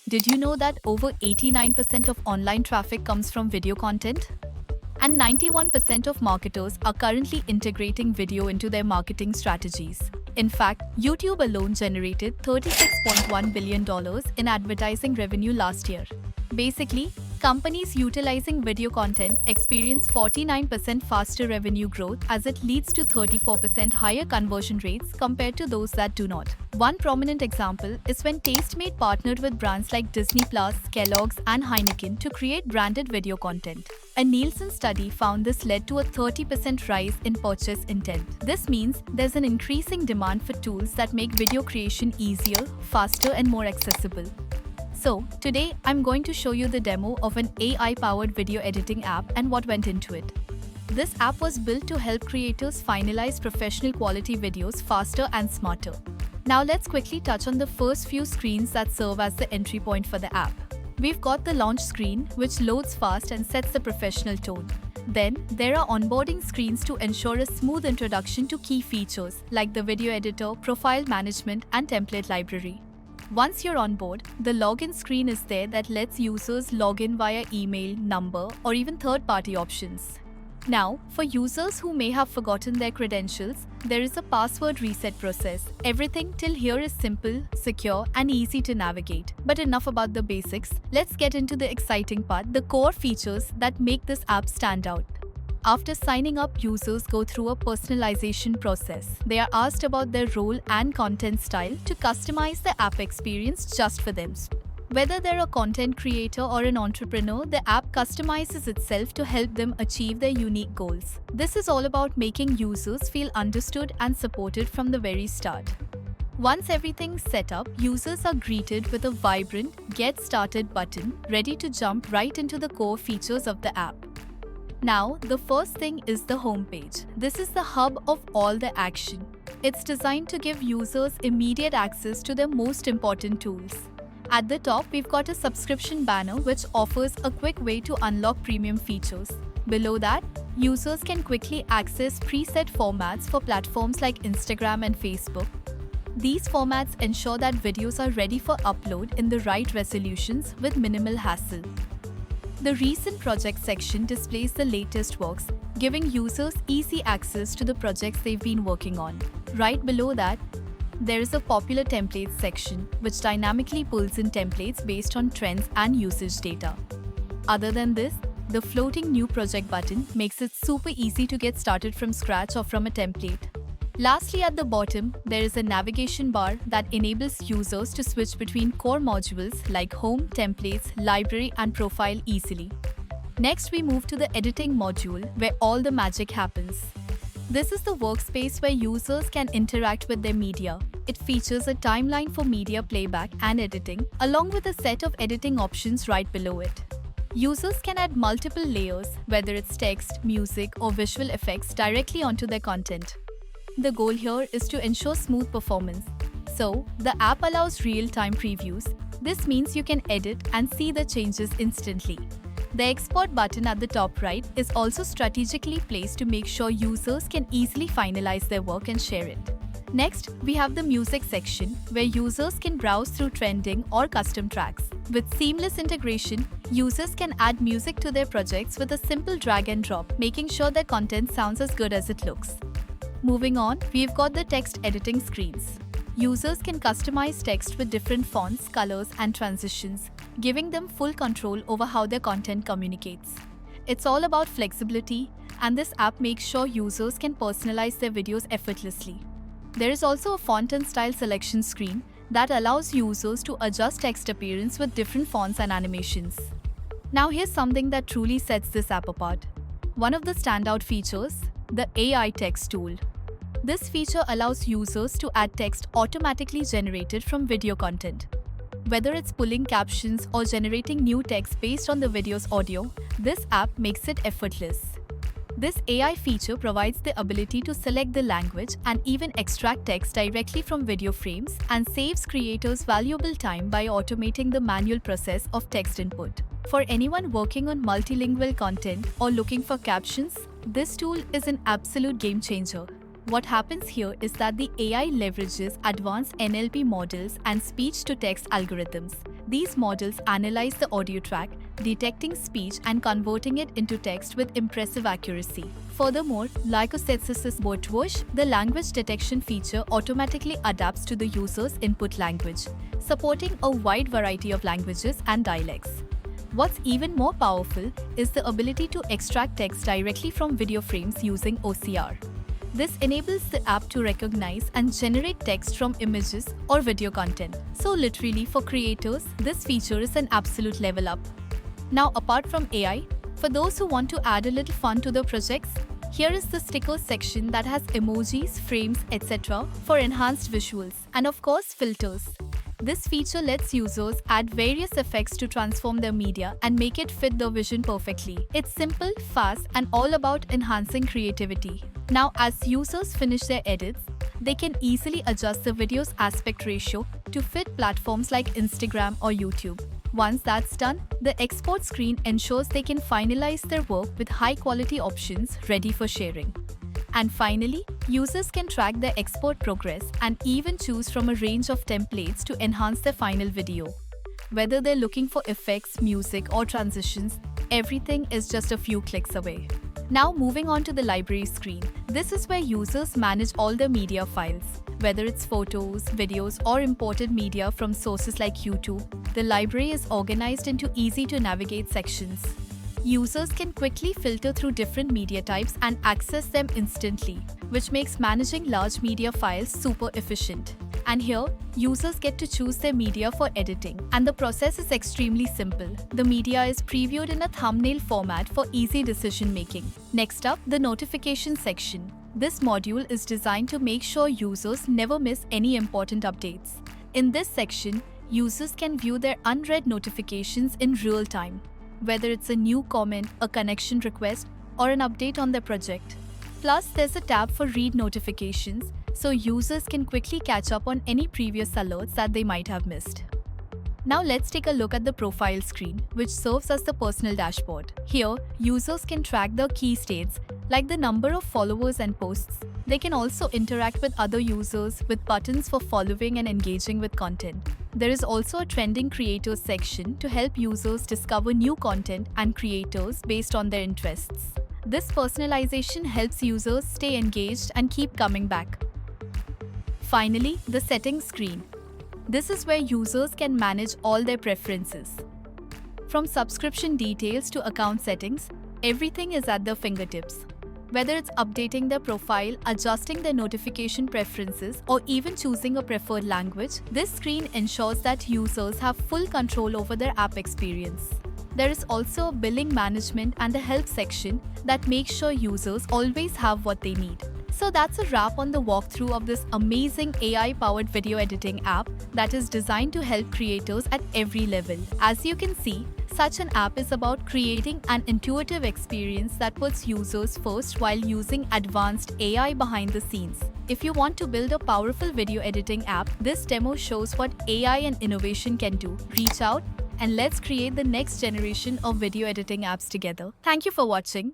Did you know that over 89% of online traffic comes from video content? And 91% of marketers are currently integrating video into their marketing strategies. In fact, YouTube alone generated $36.1 billion in advertising revenue last year. Basically, companies utilizing video content experience 49% faster revenue growth as it leads to 34% higher conversion rates compared to those that do not. One prominent example is when Tastemade partnered with brands like Disney Plus, Kellogg's, and Heineken to create branded video content. A Nielsen study found this led to a 30% rise in purchase intent. This means there's an increasing demand for tools that make video creation easier, faster, and more accessible. So, today I'm going to show you the demo of an AI-powered video editing app and what went into it. This app was built to help creators finalize professional quality videos faster and smarter. Now let's quickly touch on the first few screens that serve as the entry point for the app. We've got the launch screen, which loads fast and sets the professional tone. Then, there are onboarding screens to ensure a smooth introduction to key features like the video editor, profile management, and template library. Once you're on board, the login screen is there that lets users log in via email, number, or even third-party options. Now, for users who may have forgotten their credentials, there is a password reset process. Everything till here is simple, secure, and easy to navigate. But enough about the basics. Let's get into the exciting part, the core features that make this app stand out. After signing up, users go through a personalization process. They are asked about their role and content style to customize the app experience just for them. Whether they're a content creator or an entrepreneur, the app customizes itself to help them achieve their unique goals. This is all about making users feel understood and supported from the very start. Once everything's set up, users are greeted with a vibrant Get Started button, ready to jump right into the core features of the app. Now, the first thing is the homepage. This is the hub of all the action. It's designed to give users immediate access to their most important tools. At the top, we've got a subscription banner which offers a quick way to unlock premium features. Below that, users can quickly access preset formats for platforms like Instagram and Facebook. These formats ensure that videos are ready for upload in the right resolutions with minimal hassle. The Recent Project section displays the latest works, giving users easy access to the projects they've been working on. Right below that, there is a Popular Templates section, which dynamically pulls in templates based on trends and usage data. Other than this, the floating New Project button makes it super easy to get started from scratch or from a template. Lastly, at the bottom, there is a navigation bar that enables users to switch between core modules like Home, Templates, Library, and Profile easily. Next, we move to the Editing module, where all the magic happens. This is the workspace where users can interact with their media. It features a timeline for media playback and editing, along with a set of editing options right below it. Users can add multiple layers, whether it's text, music, or visual effects, directly onto their content. The goal here is to ensure smooth performance. So, the app allows real-time previews. This means you can edit and see the changes instantly. The Export button at the top right is also strategically placed to make sure users can easily finalize their work and share it. Next, we have the Music section, where users can browse through trending or custom tracks. With seamless integration, users can add music to their projects with a simple drag and drop, making sure their content sounds as good as it looks. Moving on, we've got the text editing screens. Users can customize text with different fonts, colors, and transitions, giving them full control over how their content communicates. It's all about flexibility, and this app makes sure users can personalize their videos effortlessly. There is also a font and style selection screen that allows users to adjust text appearance with different fonts and animations. Now here's something that truly sets this app apart. One of the standout features, the AI text tool. This feature allows users to add text automatically generated from video content. Whether it's pulling captions or generating new text based on the video's audio, this app makes it effortless. This AI feature provides the ability to select the language and even extract text directly from video frames and saves creators valuable time by automating the manual process of text input. For anyone working on multilingual content or looking for captions, this tool is an absolute game changer. What happens here is that the AI leverages advanced NLP models and speech-to-text algorithms. These models analyze the audio track, detecting speech and converting it into text with impressive accuracy. Furthermore, like a synthesis Botwush, the language detection feature automatically adapts to the user's input language, supporting a wide variety of languages and dialects. What's even more powerful is the ability to extract text directly from video frames using OCR. This enables the app to recognize and generate text from images or video content. So literally, for creators, this feature is an absolute level up. Now, apart from AI, for those who want to add a little fun to their projects, here is the stickers section that has emojis, frames, etc. for enhanced visuals, and of course filters. This feature lets users add various effects to transform their media and make it fit their vision perfectly. It's simple, fast, and all about enhancing creativity. Now, as users finish their edits, they can easily adjust the video's aspect ratio to fit platforms like Instagram or YouTube. Once that's done, the export screen ensures they can finalize their work with high-quality options ready for sharing. And finally, users can track their export progress and even choose from a range of templates to enhance their final video. Whether they're looking for effects, music, or transitions, everything is just a few clicks away. Now moving on to the library screen. This is where users manage all their media files. Whether it's photos, videos, or imported media from sources like YouTube, the library is organized into easy-to-navigate sections. Users can quickly filter through different media types and access them instantly, which makes managing large media files super efficient. And here, users get to choose their media for editing, and the process is extremely simple. The media is previewed in a thumbnail format for easy decision making. Next up, the notification section. This module is designed to make sure users never miss any important updates. In this section, users can view their unread notifications in real time, whether it's a new comment, a connection request, or an update on their project. Plus, there's a tab for read notifications, so users can quickly catch up on any previous alerts that they might have missed. Now let's take a look at the profile screen, which serves as the personal dashboard. Here, users can track their key states, like the number of followers and posts. They can also interact with other users with buttons for following and engaging with content. There is also a trending creators section to help users discover new content and creators based on their interests. This personalization helps users stay engaged and keep coming back. Finally, the settings screen. This is where users can manage all their preferences. From subscription details to account settings, everything is at their fingertips. Whether it's updating their profile, adjusting their notification preferences, or even choosing a preferred language, this screen ensures that users have full control over their app experience. There is also a billing management and a help section that makes sure users always have what they need. So that's a wrap on the walkthrough of this amazing AI-powered video editing app that is designed to help creators at every level. As you can see, such an app is about creating an intuitive experience that puts users first while using advanced AI behind the scenes. If you want to build a powerful video editing app, this demo shows what AI and innovation can do. Reach out and let's create the next generation of video editing apps together. Thank you for watching.